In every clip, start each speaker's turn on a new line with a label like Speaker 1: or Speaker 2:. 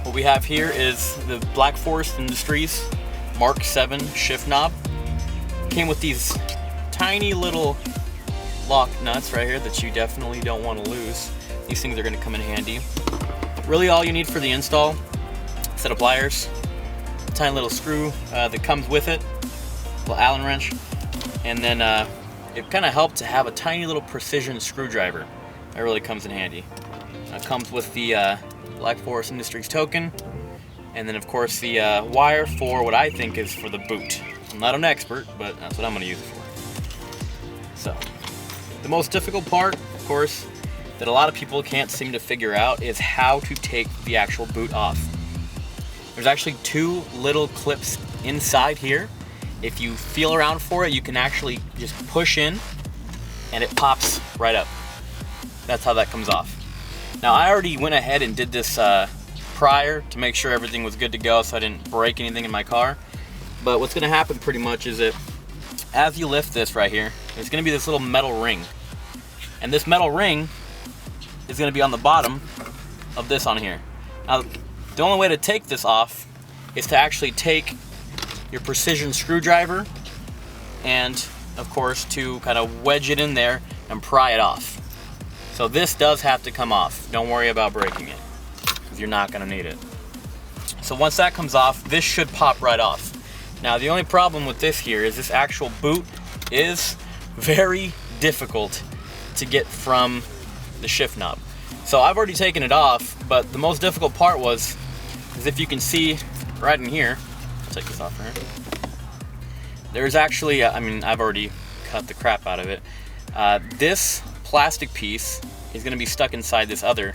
Speaker 1: What we have here is the Black Forest Industries Mk7 shift knob. Came with these tiny little lock nuts right here that you definitely don't want to lose. These things are going to come in handy. Really all you need for the install, a set of pliers, a tiny little screw that comes with it, a little Allen wrench, and then it kind of helped to have a tiny little precision screwdriver. That really comes in handy. It comes with the Black Forest Industries token, and then of course the wire for what I think is for the boot. I'm not an expert, but that's what I'm going to use it for. So, the most difficult part, of course, that a lot of people can't seem to figure out is how to take the actual boot off. There's actually two little clips inside here. If you feel around for it, you can actually just push in and it pops right up. That's how that comes off. Now I already went ahead and did this prior to make sure everything was good to go so I didn't break anything in my car. But what's going to happen pretty much is that as you lift this right here, there's going to be this little metal ring. And this metal ring is going to be on the bottom of this on here. Now the only way to take this off is to actually take your precision screwdriver and of course to kind of wedge it in there and pry it off. So this does have to come off. Don't worry about breaking it, because you're not going to need it. So once that comes off, this should pop right off. Now the only problem with this here is this actual boot is very difficult to get from the shift knob. So I've already taken it off, but the most difficult part is if you can see right in here, I'll take this off right here. There's actually, I've already cut the crap out of it. This plastic piece is going to be stuck inside this other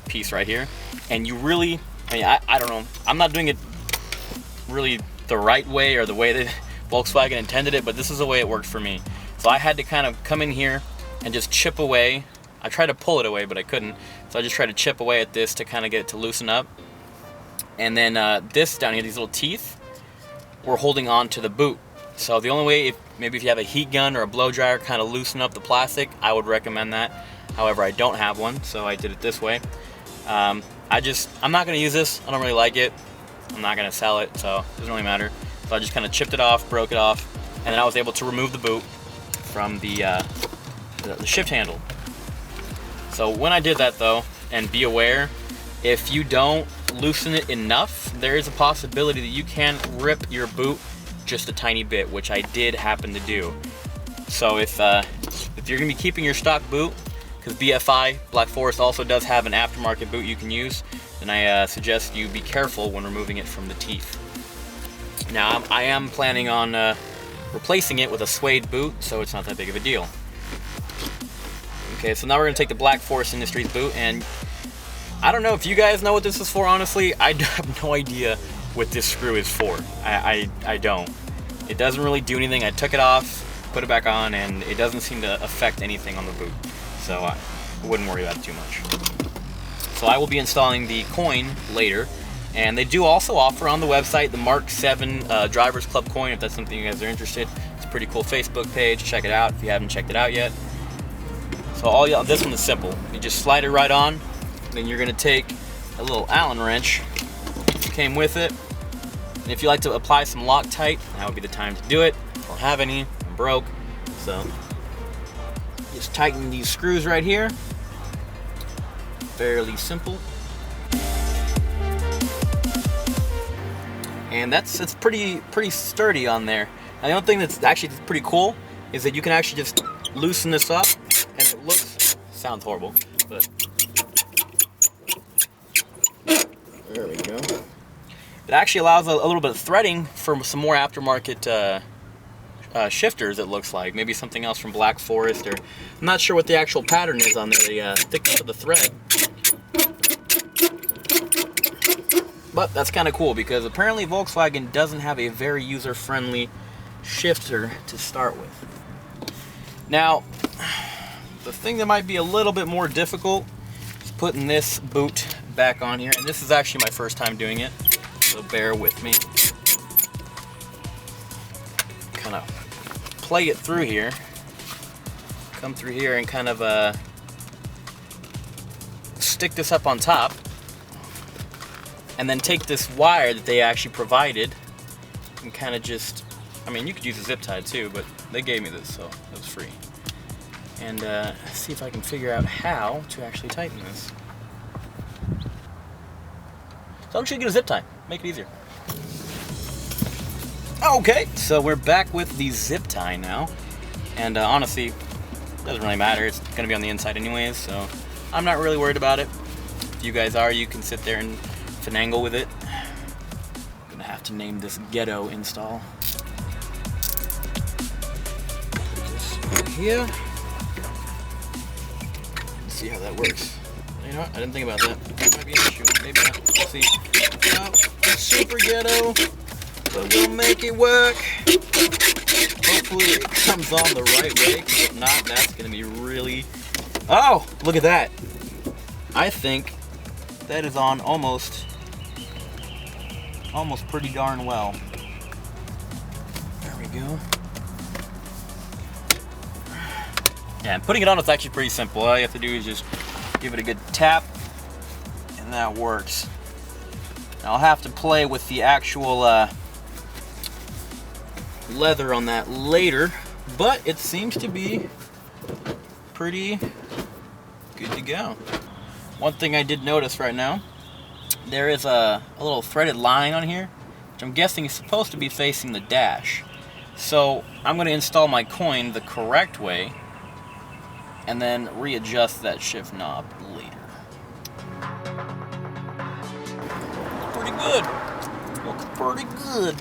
Speaker 1: piece right here, and you really, I don't know, I'm not doing it really the right way or the way that Volkswagen intended it, but this is the way it worked for me. So I had to kind of come in here and just chip away. I tried to pull it away, but I couldn't, so I just tried to chip away at this to kind of get it to loosen up. And then this down here, these little teeth, were holding on to the boot. So the only way, maybe if you have a heat gun or a blow dryer, kind of loosen up the plastic, I would recommend that. However, I don't have one, so I did it this way. I'm not going to use this. I don't really like it. I'm not going to sell it, so it doesn't really matter. So I just kind of chipped it off, broke it off, and then I was able to remove the boot from the shift handle. So when I did that though, and be aware, if you don't loosen it enough, there is a possibility that you can rip your boot just a tiny bit, which I did happen to do. So if you're gonna be keeping your stock boot, because BFI, Black Forest, also does have an aftermarket boot you can use, then I suggest you be careful when removing it from the teeth. Now I am planning on replacing it with a suede boot, so it's not that big of a deal. Okay, so now we're gonna take the Black Forest Industries boot, and I don't know if you guys know what this is for, honestly. I have no idea what this screw is for. I don't. It doesn't really do anything. I took it off, put it back on, and it doesn't seem to affect anything on the boot. So I wouldn't worry about it too much. So I will be installing the coin later, and they do also offer on the website the Mk7 Drivers Club coin, if that's something you guys are interested. It's a pretty cool Facebook page. Check it out if you haven't checked it out yet. So this one is simple. You just slide it right on. Then you're going to take a little Allen wrench, came with it, and if you like to apply some Loctite, now would be the time to do it. I don't have any, I'm broke, so just tighten these screws right here. Fairly simple. And it's pretty sturdy on there. Now the only thing that's actually pretty cool is that you can actually just loosen this up, and it sounds horrible, but there we go. It actually allows a little bit of threading for some more aftermarket shifters, it looks like. Maybe something else from Black Forest, or I'm not sure what the actual pattern is on there, the thickness of the thread. But that's kind of cool because apparently Volkswagen doesn't have a very user-friendly shifter to start with. Now, the thing that might be a little bit more difficult is putting this boot back on here. And this is actually my first time doing it, so bear with me. Kind of play it through here. Come through here and kind of stick this up on top. And then take this wire that they actually provided and kind of just, I mean, you could use a zip tie too, but they gave me this, so it was free. And see if I can figure out how to actually tighten this. So I'm just gonna get a zip tie, make it easier. Okay, so we're back with the zip tie now. And honestly, it doesn't really matter. It's gonna be on the inside anyways, so I'm not really worried about it. If you guys are, you can sit there and finagle with it. I'm gonna have to name this ghetto install. Put this right here. Let's see how that works. You know what? I didn't think about that. That might be an issue. Maybe not. Let's see. Oh, it's super ghetto, but we'll make it work. Hopefully it comes on the right way, because if not, that's gonna be really... Oh, look at that. I think that is on almost pretty darn well. There we go. Yeah, and putting it on is actually pretty simple. All you have to do is just give it a good tap, and that works. Now I'll have to play with the actual leather on that later, but it seems to be pretty good to go. One thing I did notice right now, there is a little threaded line on here, which I'm guessing is supposed to be facing the dash. So I'm going to install my coin the correct way and then readjust that shift knob later. Pretty good. Looks pretty good.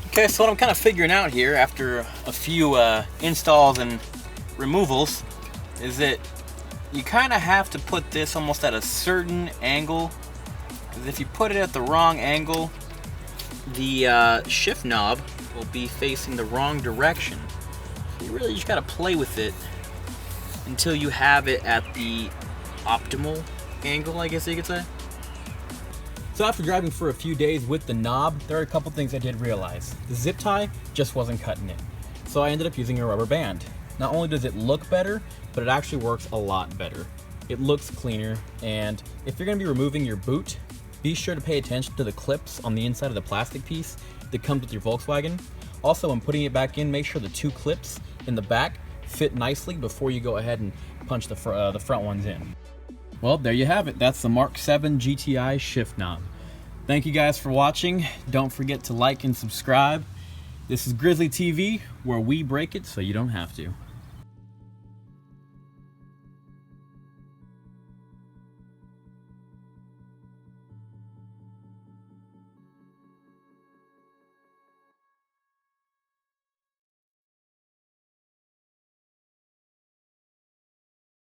Speaker 1: Okay, so what I'm kind of figuring out here after a few installs and removals is that you kind of have to put this almost at a certain angle, because if you put it at the wrong angle, the shift knob will be facing the wrong direction. So you really just got to play with it until you have it at the optimal angle, I guess you could say. So after driving for a few days with the knob, there are a couple things I did realize. The zip tie just wasn't cutting it. So I ended up using a rubber band. Not only does it look better, but it actually works a lot better. It looks cleaner, and if you're gonna be removing your boot, be sure to pay attention to the clips on the inside of the plastic piece that comes with your Volkswagen. Also, when putting it back in, make sure the two clips in the back fit nicely before you go ahead and punch the front ones in. Well, there you have it. That's the Mk7 Gti shift knob. Thank you guys for watching. Don't forget to like and subscribe. This is Grizzly TV, where we break it so you don't have to.